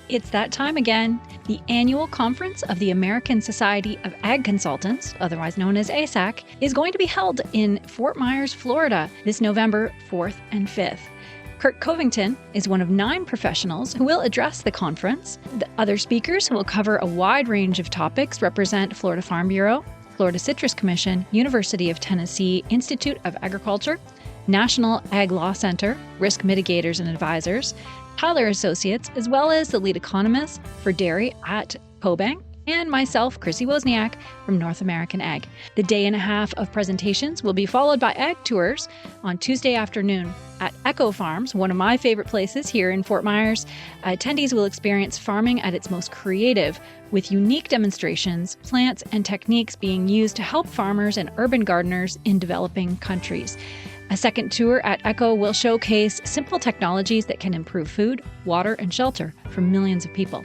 It's that time again. The annual conference of the American Society of Ag Consultants, otherwise known as ASAC, is going to be held in Fort Myers, Florida, this November 4th and 5th. Kurt Covington is one of 9 professionals who will address the conference. The other speakers who will cover a wide range of topics represent Florida Farm Bureau, Florida Citrus Commission, University of Tennessee Institute of Agriculture, National Ag Law Center, Risk Mitigators and Advisors, Tyler Associates, as well as the lead economist for dairy at CoBank, and myself, Chrissy Wozniak from North American Ag. The day and a half of presentations will be followed by ag tours on Tuesday afternoon at Echo Farms, one of my favorite places here in Fort Myers. Attendees will experience farming at its most creative, with unique demonstrations, plants, and techniques being used to help farmers and urban gardeners in developing countries. A second tour at Echo will showcase simple technologies that can improve food, water, and shelter for millions of people.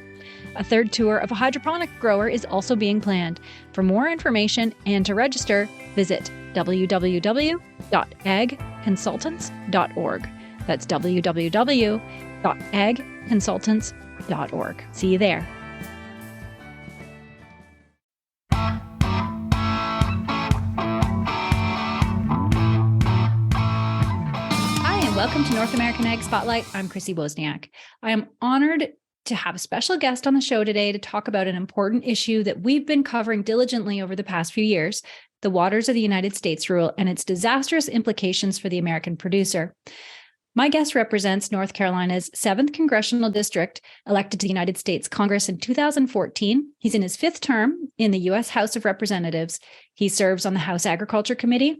A third tour of a hydroponic grower is also being planned. For more information and to register, visit www.agconsultants.org. That's www.agconsultants.org. See you there. Welcome to North American Ag Spotlight. I'm Chrissy Wozniak. I am honored to have a special guest on the show today to talk about an important issue that we've been covering diligently over the past few years, the Waters of the United States rule and its disastrous implications for the American producer. My guest represents North Carolina's 7th Congressional District, elected to the United States Congress in 2014. He's in his 5th term in the U.S. House of Representatives. He serves on the House Agriculture Committee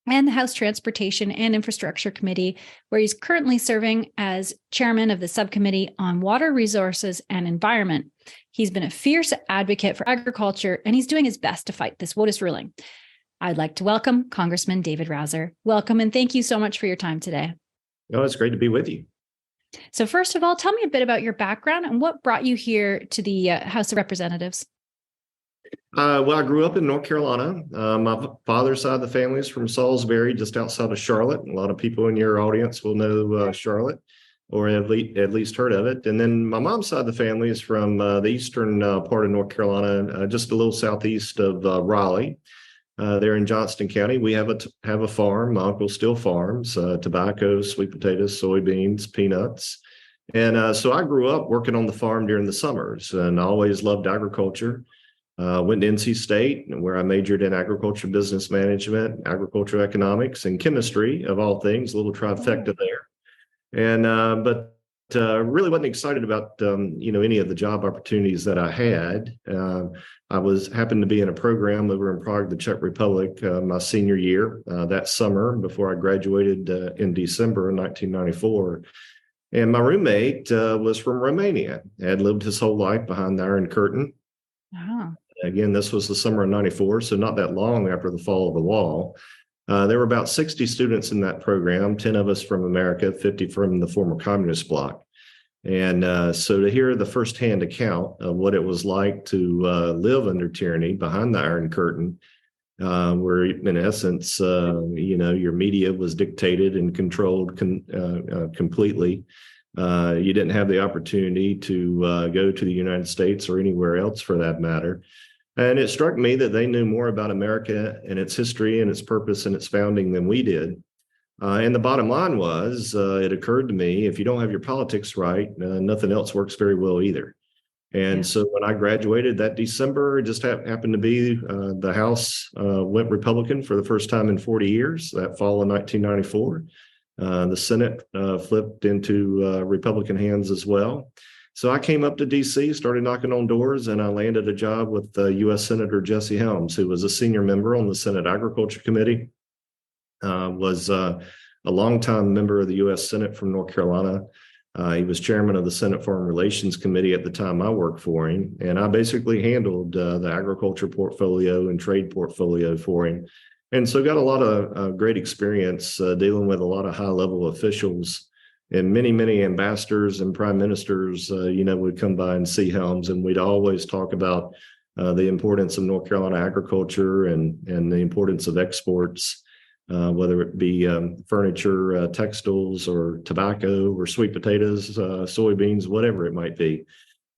and the House Transportation and Infrastructure Committee, where he's currently serving as chairman of the Subcommittee on Water Resources and Environment. He's been a fierce advocate for agriculture, and he's doing his best to fight this WOTUS ruling. I'd like to welcome Congressman David Rouzer. Welcome, and thank you so much for your time today. Oh, it's great to be with you. So first of all, tell me a bit about your background and what brought you here to the House of Representatives. Well, I grew up in North Carolina. My father's side of the family is from Salisbury, just outside of Charlotte. A lot of people in your audience will know Charlotte, or at least heard of it. And then my mom's side of the family is from the eastern part of North Carolina, just a little southeast of Raleigh. There in Johnston County, we have a farm. My uncle still farms tobacco, sweet potatoes, soybeans, peanuts. And so I grew up working on the farm during the summers, and I always loved agriculture. Went to NC State, where I majored in agriculture business management, agricultural economics, and chemistry, of all things, a little trifecta there. And but really wasn't excited about any of the job opportunities that I had. I happened to be in a program over in Prague, the Czech Republic, my senior year that summer before I graduated in December of 1994. And my roommate was from Romania, had lived his whole life behind the Iron Curtain. Wow. Again, this was the summer of 94, so not that long after the fall of the wall. There were about 60 students in that program, 10 of us from America, 50 from the former communist bloc. And so to hear the firsthand account of what it was like to live under tyranny behind the Iron Curtain, where in essence, your media was dictated and controlled completely. You didn't have the opportunity to go to the United States or anywhere else for that matter. And it struck me that they knew more about America and its history and its purpose and its founding than we did. And the bottom line was, it occurred to me, if you don't have your politics right, nothing else works very well either. And so when I graduated that December, it just happened to be the House went Republican for the first time in 40 years, that fall of 1994. The Senate flipped into Republican hands as well. So I came up to D.C., started knocking on doors, and I landed a job with U.S. Senator Jesse Helms, who was a senior member on the Senate Agriculture Committee, was a longtime member of the U.S. Senate from North Carolina. He was chairman of the Senate Foreign Relations Committee at the time I worked for him, and I basically handled the agriculture portfolio and trade portfolio for him. And so got a lot of great experience dealing with a lot of high-level officials, and many ambassadors and prime ministers, would come by and see Helms, and we'd always talk about the importance of North Carolina agriculture and the importance of exports, whether it be furniture, textiles, or tobacco, or sweet potatoes, soybeans, whatever it might be.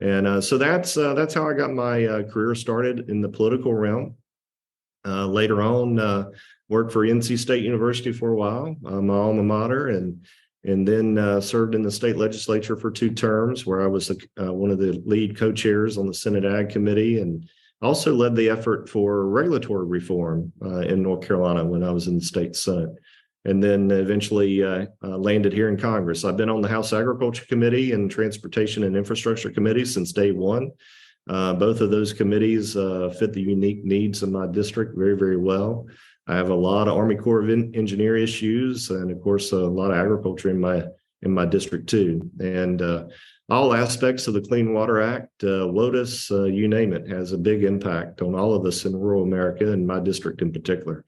And so that's how I got my career started in the political realm. Later on, worked for NC State University for a while, my alma mater, and then served in the state legislature for 2 terms, where I was one of the lead co-chairs on the Senate Ag Committee, and also led the effort for regulatory reform in North Carolina when I was in the state Senate, and then eventually landed here in Congress. I've been on the House Agriculture Committee and Transportation and Infrastructure Committee since day one. Both of those committees fit the unique needs of my district very, very well. I have a lot of Army Corps of Engineer issues, and of course, a lot of agriculture in my district too. And all aspects of the Clean Water Act, WOTUS, you name it, has a big impact on all of us in rural America, and my district in particular.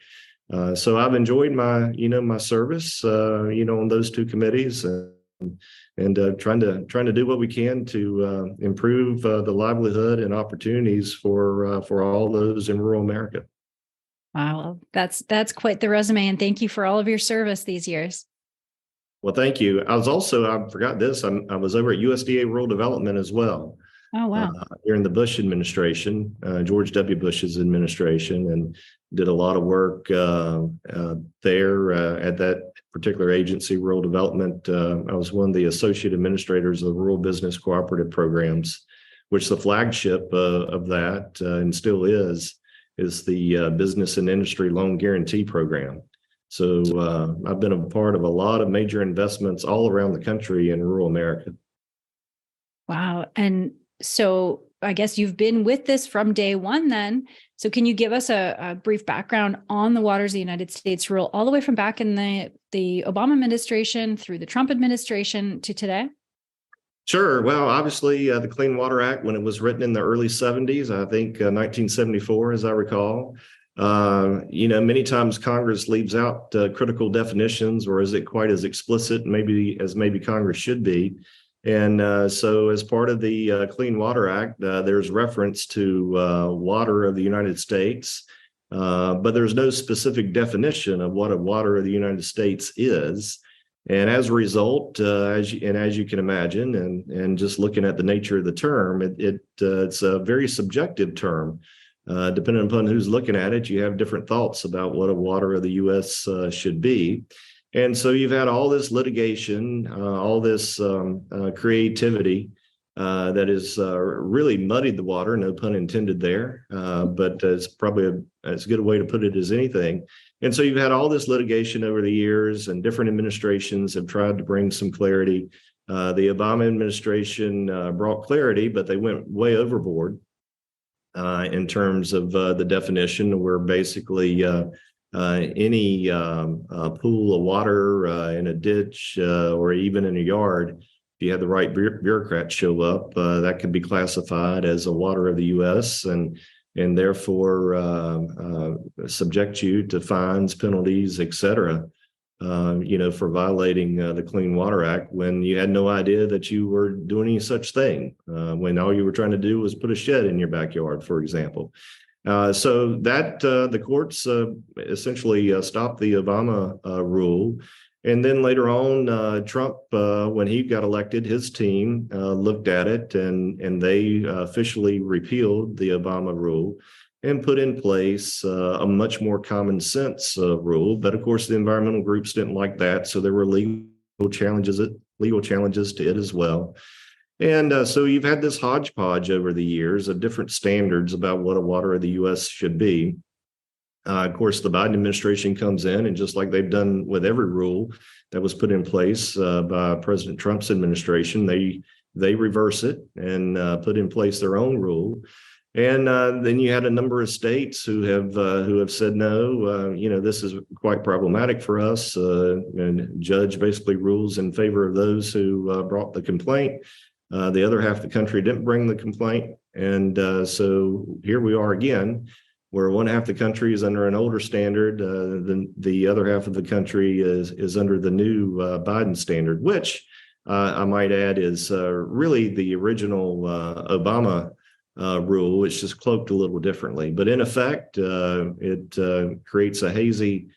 So I've enjoyed my service, on those 2 committees, and trying to do what we can to improve the livelihood and opportunities for all those in rural America. Wow, that's quite the resume, and thank you for all of your service these years. Well, thank you. I forgot this. I was over at USDA Rural Development as well. Oh, wow. During the Bush administration, George W. Bush's administration, and did a lot of work there at that particular agency, Rural Development. I was one of the associate administrators of the Rural Business Cooperative Programs, which the flagship of that, and still is the Business and Industry Loan Guarantee Program. So I've been a part of a lot of major investments all around the country in rural America. Wow. And so I guess you've been with this from day one then. So can you give us a brief background on the waters of the United States rule, all the way from back in the Obama administration through the Trump administration to today? Sure. Well, obviously, the Clean Water Act, when it was written in the early 70s, I think 1974, as I recall, many times Congress leaves out critical definitions, or is it quite as explicit maybe Congress should be? And so as part of the Clean Water Act, there's reference to water of the United States, but there's no specific definition of what a water of the United States is. And as a result, as you can imagine, and just looking at the nature of the term, it's a very subjective term. Depending upon who's looking at it, you have different thoughts about what a water of the U.S. Should be. And so you've had all this litigation, all this creativity that has really muddied the water, no pun intended there, but it's probably as good a way to put it as anything. And so you've had all this litigation over the years, and different administrations have tried to bring some clarity. The Obama administration brought clarity, but they went way overboard in terms of the definition, where basically any pool of water in a ditch or even in a yard, if you have the right bureaucrats show up, that could be classified as a water of the U.S. and therefore subject you to fines, penalties, et cetera, for violating the Clean Water Act, when you had no idea that you were doing any such thing, when all you were trying to do was put a shed in your backyard, for example. So that the courts essentially stopped the Obama rule. And then later on, Trump, when he got elected, his team looked at it, and they officially repealed the Obama rule and put in place a much more common sense rule. But of course, the environmental groups didn't like that, so there were legal challenges to it as well. And so you've had this hodgepodge over the years of different standards about what a water of the U.S. should be. Of course, the Biden administration comes in, and just like they've done with every rule that was put in place by President Trump's administration, they reverse it and put in place their own rule. And then you had a number of states who have said no. This is quite problematic for us. And judge basically rules in favor of those who brought the complaint. The other half of the country didn't bring the complaint, and so here we are again, where one half of the country is under an older standard, than the other half of the country is under the new Biden standard, which I might add is really the original Obama rule, which is cloaked a little differently. But in effect, it creates a hazy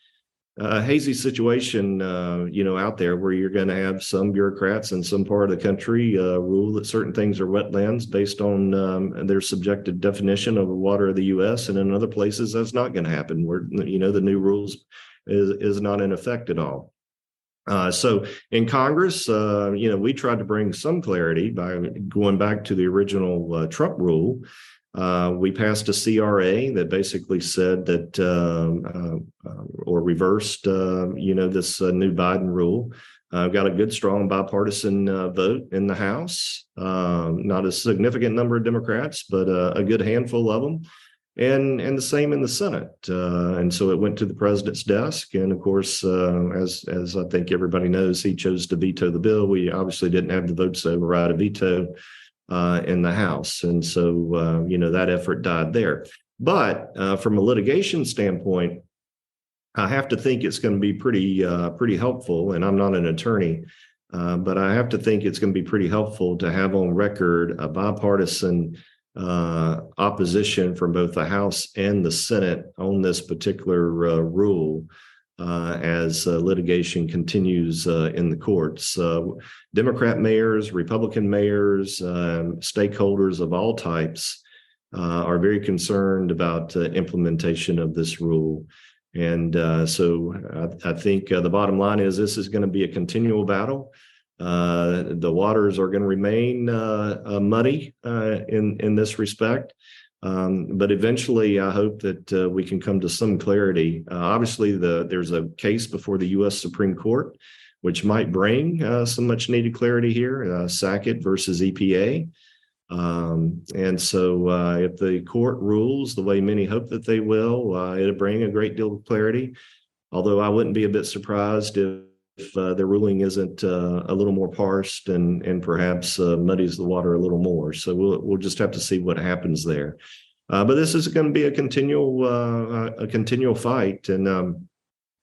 a hazy situation, out there where you're going to have some bureaucrats in some part of the country rule that certain things are wetlands based on their subjective definition of the water of the U.S. And in other places, that's not going to happen where, the new rules is not in effect at all. So in Congress, we tried to bring some clarity by going back to the original Trump rule. We passed a CRA that basically said that, or reversed, this new Biden rule. Got a good, strong bipartisan vote in the House. Not a significant number of Democrats, but a good handful of them. And the same in the Senate. And so it went to the president's desk. And of course, as I think everybody knows, he chose to veto the bill. We obviously didn't have the votes to override a veto in the House. And so, that effort died there. But from a litigation standpoint, I have to think it's going to be pretty helpful. And I'm not an attorney, but I have to think it's going to be pretty helpful to have on record a bipartisan opposition from both the House and the Senate on this particular rule as litigation continues in the courts. Democrat mayors, Republican mayors, stakeholders of all types are very concerned about implementation of this rule. And so I think the bottom line is this is going to be a continual battle. The waters are going to remain muddy in this respect. But eventually, I hope that we can come to some clarity. Obviously, there's a case before the U.S. Supreme Court, which might bring some much needed clarity here, Sackett versus EPA. And so if the court rules the way many hope that they will, it'll bring a great deal of clarity. Although I wouldn't be a bit surprised if the ruling isn't a little more parsed and perhaps muddies the water a little more. So we'll just have to see what happens there. But this is going to be a continual fight, and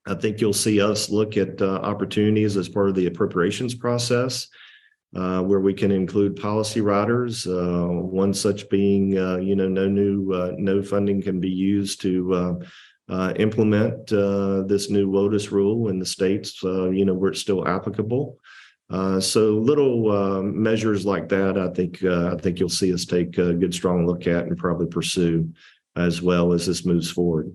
I think you'll see us look at opportunities as part of the appropriations process, where we can include policy riders. One such being, no funding can be used to implement this new WOTUS rule in the states, where it's still applicable. So little measures like that, I think you'll see us take a good, strong look at and probably pursue as well as this moves forward.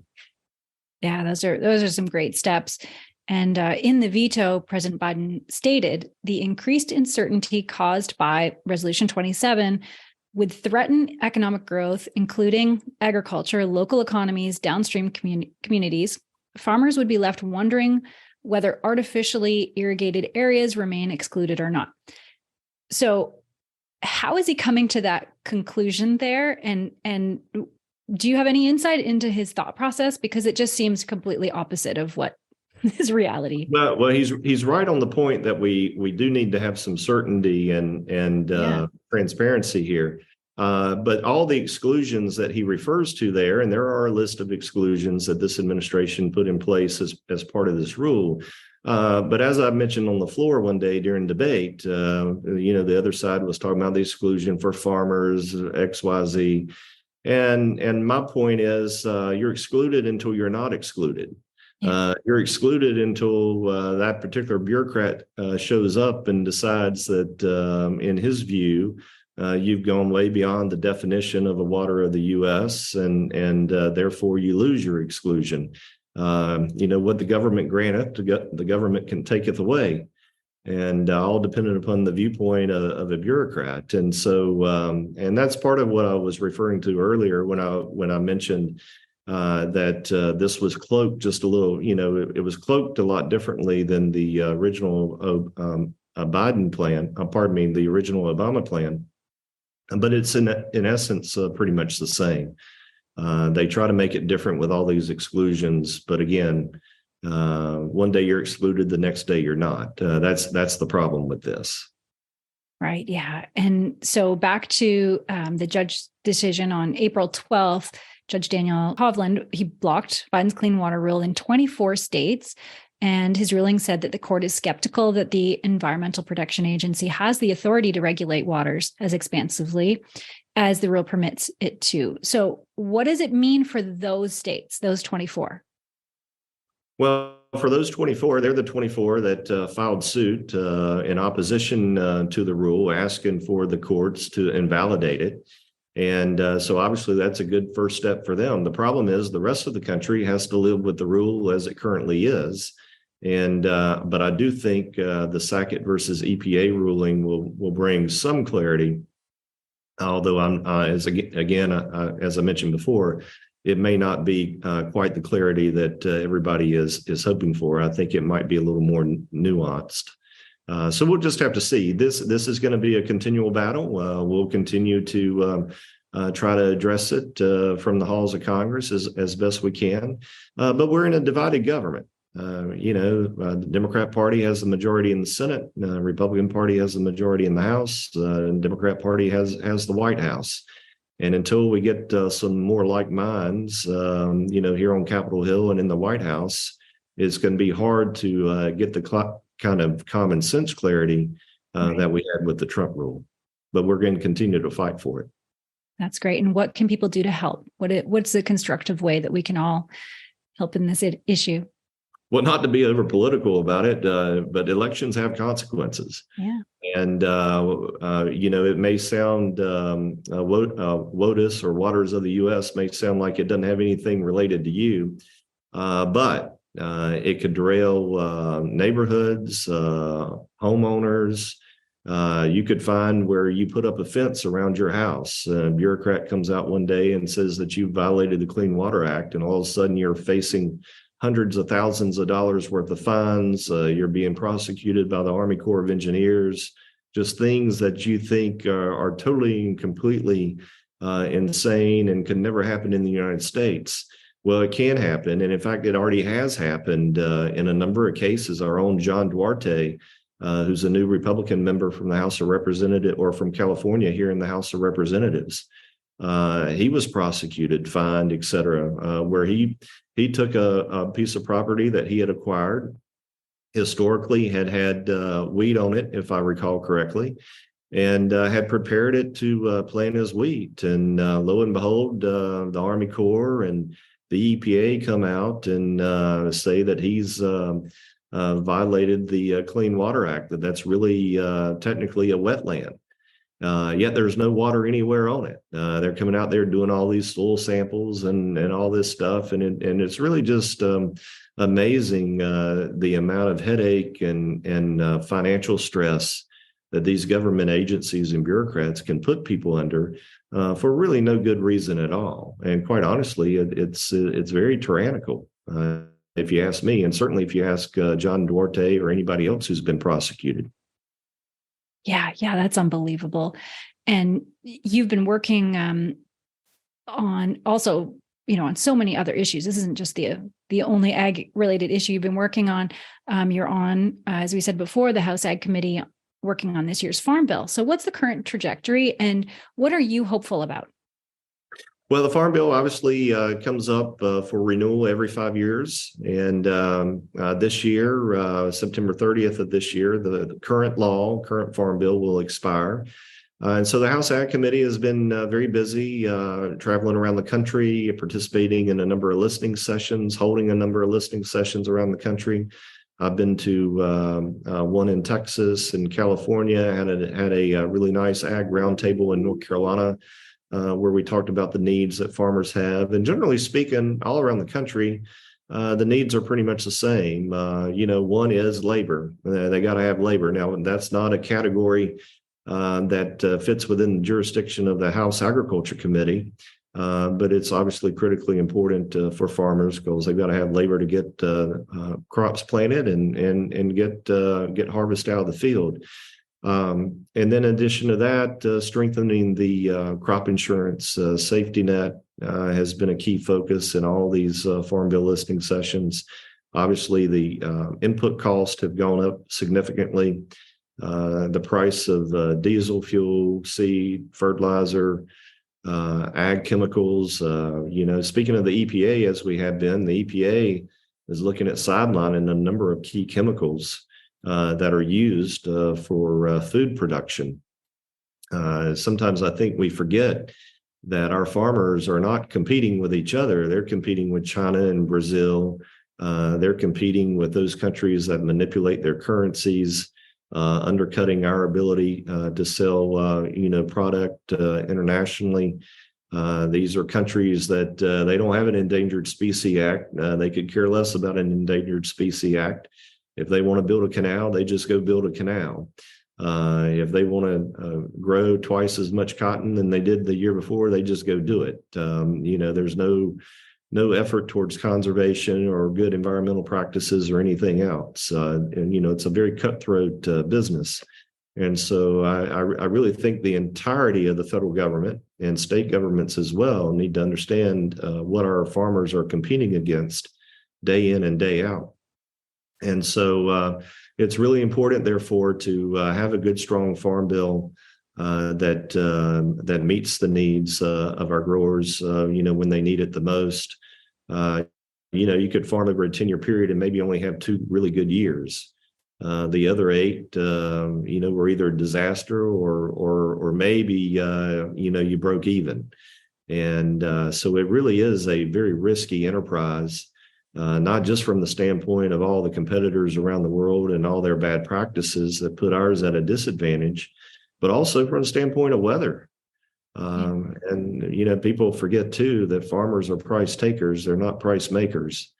Yeah, those are some great steps. And in the veto, President Biden stated the increased uncertainty caused by Resolution 27 would threaten economic growth, including agriculture, local economies, downstream communities. Farmers would be left wondering whether artificially irrigated areas remain excluded or not. So how is he coming to that conclusion there? And do you have any insight into his thought process? Because it just seems completely opposite of what is reality. Well, he's right on the point that we do need to have some certainty and transparency here. But all the exclusions that he refers to there, and there are a list of exclusions that this administration put in place as part of this rule. But as I mentioned on the floor one day during debate, the other side was talking about the exclusion for farmers, XYZ. And my point is you're excluded until you're not excluded. You're excluded until that particular bureaucrat shows up and decides that, in his view, you've gone way beyond the definition of a water of the U.S. and therefore you lose your exclusion. What the government granteth, the government can taketh away, and all dependent upon the viewpoint of a bureaucrat. And so, and that's part of what I was referring to earlier when I mentioned that this was cloaked just a little. It was cloaked a lot differently than the original Biden plan. The original Obama plan. But it's in essence pretty much the same. They try to make it different with all these exclusions, but again, one day you're excluded, the next day you're not. That's the problem with this. Right. Yeah. And so back to the judge's decision on April 12th, Judge Daniel Hovland, he blocked Biden's clean water rule in 24 states. And his ruling said that the court is skeptical that the Environmental Protection Agency has the authority to regulate waters as expansively as the rule permits it to. So what does it mean for those states, those 24? Well, for those 24, they're the 24 that filed suit in opposition to the rule, asking for the courts to invalidate it. And so obviously that's a good first step for them. The problem is the rest of the country has to live with the rule as it currently is. And but I do think the Sackett versus EPA ruling will bring some clarity. Although as I mentioned before, it may not be quite the clarity that everybody is hoping for. I think it might be a little more nuanced. So we'll just have to see. This is going to be a continual battle. We'll continue to try to address it from the halls of Congress as best we can. But we're in a divided government. The Democrat Party has the majority in the Senate. The Republican Party has the majority in the House. And Democrat Party has the White House. And until we get some more like minds, here on Capitol Hill and in the White House, it's going to be hard to get the kind of common sense clarity that we had with the Trump rule. But we're going to continue to fight for it. That's great. And what can people do to help? What's the constructive way that we can all help in this issue? Well, not to be over political about it, but elections have consequences. Yeah. And, it may sound WOTUS or Waters of the U.S. may sound like it doesn't have anything related to you, but it could derail neighborhoods, homeowners. You could find where you put up a fence around your house. A bureaucrat comes out one day and says that you violated the Clean Water Act, and all of a sudden you're facing hundreds of thousands of dollars worth of fines. You're being prosecuted by the Army Corps of Engineers, just things that you think are totally and completely insane and can never happen in the United States. Well, it can happen. And in fact, it already has happened in a number of cases. Our own John Duarte, who's a new Republican member from the House of Representatives, or from California here in the House of Representatives. He was prosecuted, fined, et cetera, where he took a piece of property that he had acquired, historically had wheat on it, if I recall correctly, and had prepared it to plant his wheat. And lo and behold, the Army Corps and the EPA come out and say that he's violated the Clean Water Act, that's really technically a wetland. Yet there's no water anywhere on it. They're coming out there doing all these soil samples and all this stuff. And it's really just amazing the amount of headache and financial stress that these government agencies and bureaucrats can put people under for really no good reason at all. And quite honestly, it's very tyrannical, if you ask me, and certainly if you ask John Duarte or anybody else who's been prosecuted. Yeah, that's unbelievable. And you've been working on also, on so many other issues. This isn't just the only ag related issue you've been working on. You're on, as we said before, the House Ag Committee, working on this year's Farm Bill. So what's the current trajectory and what are you hopeful about? Well, the Farm Bill obviously comes up for renewal every 5 years. And this year, September 30th of this year, the current Farm Bill will expire. And so the House Ag Committee has been very busy traveling around the country, participating in a number of listening sessions, holding a number of listening sessions around the country. I've been to one in Texas and California, had a really nice ag roundtable in North Carolina, where we talked about the needs that farmers have. And generally speaking, all around the country, the needs are pretty much the same. One is labor. They got to have labor. Now, that's not a category that fits within the jurisdiction of the House Agriculture Committee, but it's obviously critically important for farmers because they've got to have labor to get crops planted and get harvest out of the field. And then in addition to that, strengthening the crop insurance safety net has been a key focus in all these Farm Bill listening sessions. Obviously, the input costs have gone up significantly. The price of diesel fuel, seed, fertilizer, ag chemicals. Speaking of the EPA, as we have been, the EPA is looking at sidelining a number of key chemicals that are used for food production. Sometimes I think we forget that our farmers are not competing with each other. They're competing with China and Brazil They're competing with those countries that manipulate their currencies, undercutting our ability to sell, product internationally. These are countries that they don't have an Endangered Species Act. They could care less about an Endangered Species Act. If they want to build a canal, they just go build a canal. If they want to grow twice as much cotton than they did the year before, they just go do it. There's no effort towards conservation or good environmental practices or anything else. It's a very cutthroat business. And so I really think the entirety of the federal government and state governments as well need to understand what our farmers are competing against day in and day out. And so it's really important, therefore, to have a good, strong farm bill that meets the needs of our growers, when they need it the most. You could farm over a 10-year period and maybe only have 2 really good years. The other 8, were either a disaster or maybe, you broke even. And so it really is a very risky enterprise, not just from the standpoint of all the competitors around the world and all their bad practices that put ours at a disadvantage, but also from the standpoint of weather. And people forget too that farmers are price takers; they're not price makers.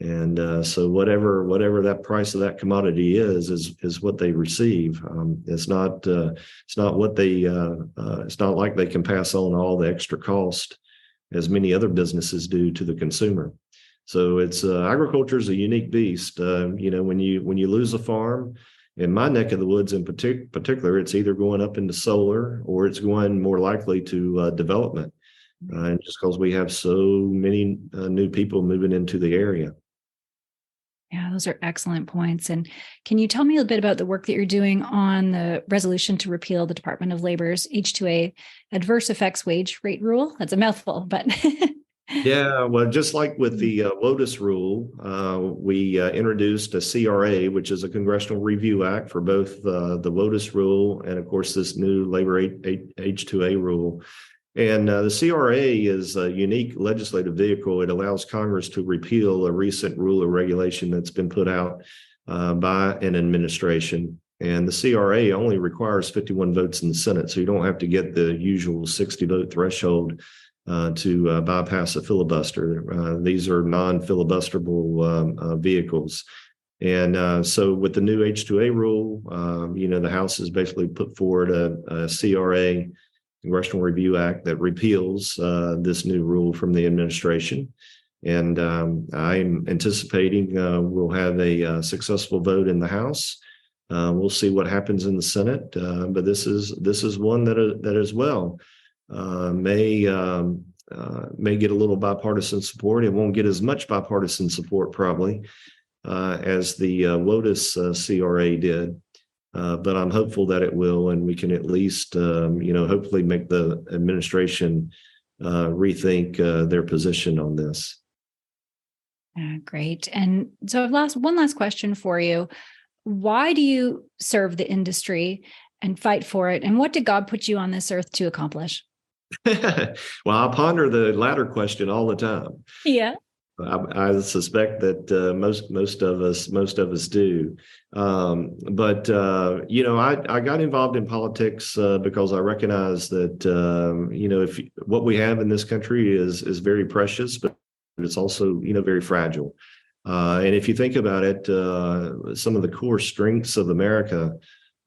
And so whatever that price of that commodity is what they receive. It's not what they it's not like they can pass on all the extra cost as many other businesses do to the consumer. So it's agriculture is a unique beast. When you lose a farm, in my neck of the woods in particular, it's either going up into solar or it's going more likely to development. And just because we have so many new people moving into the area. Yeah, those are excellent points. And can you tell me a bit about the work that you're doing on the resolution to repeal the Department of Labor's H-2A adverse effects wage rate rule? That's a mouthful, but Yeah, well, just like with the WOTUS rule, we introduced a CRA, which is a Congressional Review Act for both the WOTUS rule and, of course, this new labor H-2A rule. And the CRA is a unique legislative vehicle. It allows Congress to repeal a recent rule or regulation that's been put out by an administration. And the CRA only requires 51 votes in the Senate, so you don't have to get the usual 60-vote threshold to bypass a filibuster. These are non-filibusterable vehicles. And so with the new H-2A rule, the House has basically put forward a CRA, Congressional Review Act, that repeals this new rule from the administration. And I'm anticipating we'll have a successful vote in the House. We'll see what happens in the Senate, but this is one that as well may get a little bipartisan support. It won't get as much bipartisan support probably as the WOTUS CRA did. But I'm hopeful that it will, and we can at least, hopefully make the administration rethink their position on this. Great. And so one last question for you. Why do you serve the industry and fight for it? And what did God put you on this earth to accomplish? Well, I ponder the latter question all the time. Yeah. I suspect that most of us do. But I got involved in politics because I recognize that if what we have in this country is very precious, but it's also very fragile. And if you think about it, some of the core strengths of America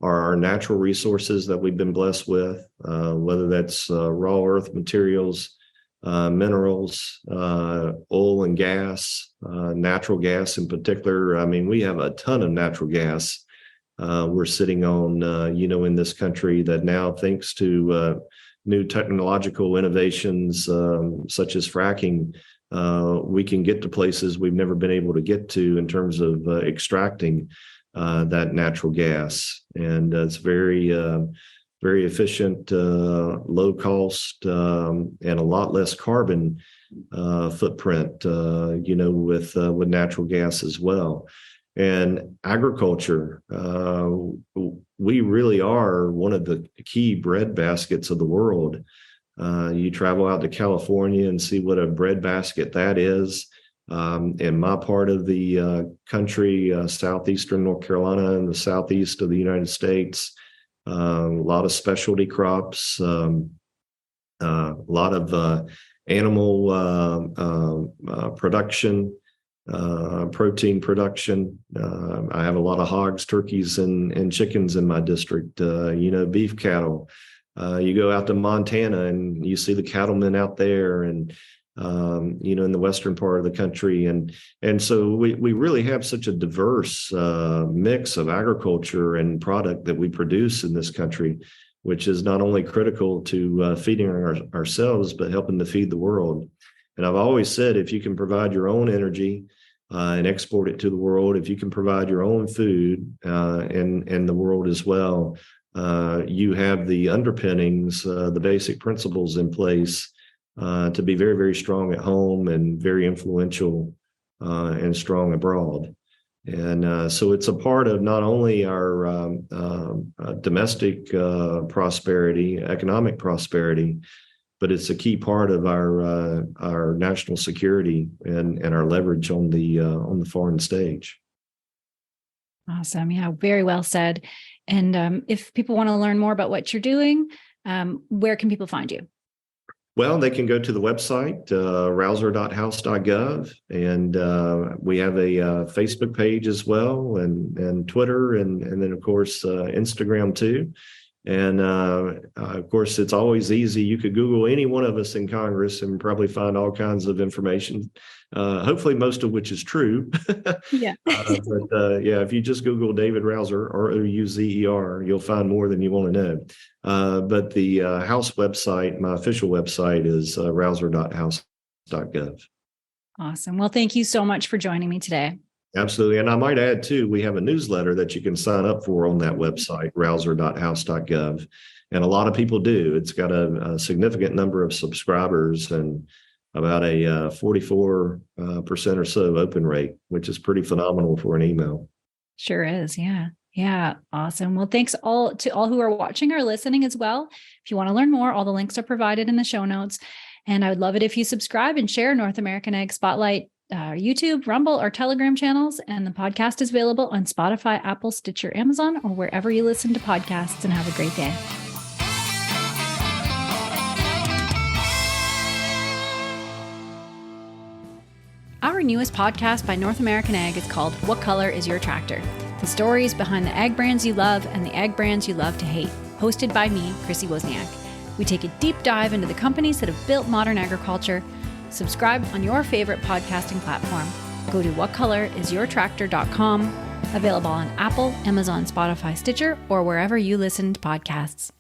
are our natural resources that we've been blessed with, whether that's raw earth materials, minerals, oil and gas, natural gas in particular. I mean, we have a ton of natural gas we're sitting on, in this country that now, thanks to new technological innovations such as fracking, we can get to places we've never been able to get to in terms of extracting that natural gas. And it's very efficient, low cost, and a lot less carbon footprint, with natural gas as well. And agriculture, we really are one of the key bread baskets of the world. You travel out to California and see what a bread basket that is. In my part of the country, Southeastern North Carolina and the Southeast of the United States, a lot of specialty crops, a lot of animal production, protein production. I have a lot of hogs, turkeys, and chickens in my district, beef cattle. You go out to Montana and you see the cattlemen out there, and in the western part of the country. And so we really have such a diverse mix of agriculture and product that we produce in this country, which is not only critical to feeding ourselves, but helping to feed the world. And I've always said, if you can provide your own energy and export it to the world, if you can provide your own food and the world as well, you have the underpinnings, the basic principles in place to be very, very strong at home and very influential and strong abroad. And so it's a part of not only our domestic prosperity, economic prosperity, but it's a key part of our national security and our leverage on the foreign stage. Awesome. Yeah, very well said. And if people want to learn more about what you're doing, where can people find you? Well, they can go to the website, rouzer.house.gov, and we have a Facebook page as well, and Twitter, and then, of course, Instagram too. And of course, it's always easy. You could Google any one of us in Congress and probably find all kinds of information, hopefully most of which is true. Yeah. If you just Google David Rouzer, Rouzer, you'll find more than you want to know. But the House website, my official website, is rouzer.house.gov. Awesome. Well, thank you so much for joining me today. Absolutely. And I might add, too, we have a newsletter that you can sign up for on that website, rouzer.house.gov. And a lot of people do. It's got a significant number of subscribers and about a 44% or so open rate, which is pretty phenomenal for an email. Sure is. Yeah. Yeah. Awesome. Well, thanks to all who are watching or listening as well. If you want to learn more, all the links are provided in the show notes. And I would love it if you subscribe and share North American Ag Spotlight, YouTube, Rumble, or Telegram channels. And the podcast is available on Spotify, Apple, Stitcher, Amazon, or wherever you listen to podcasts. And have a great day. Our newest podcast by North American Ag is called What Color is Your Tractor? The stories behind the ag brands you love and the ag brands you love to hate. Hosted by me, Chrissy Wozniak. We take a deep dive into the companies that have built modern agriculture. Subscribe on your favorite podcasting platform. Go to whatcolorisyourtractor.com. Available on Apple, Amazon, Spotify, Stitcher, or wherever you listen to podcasts.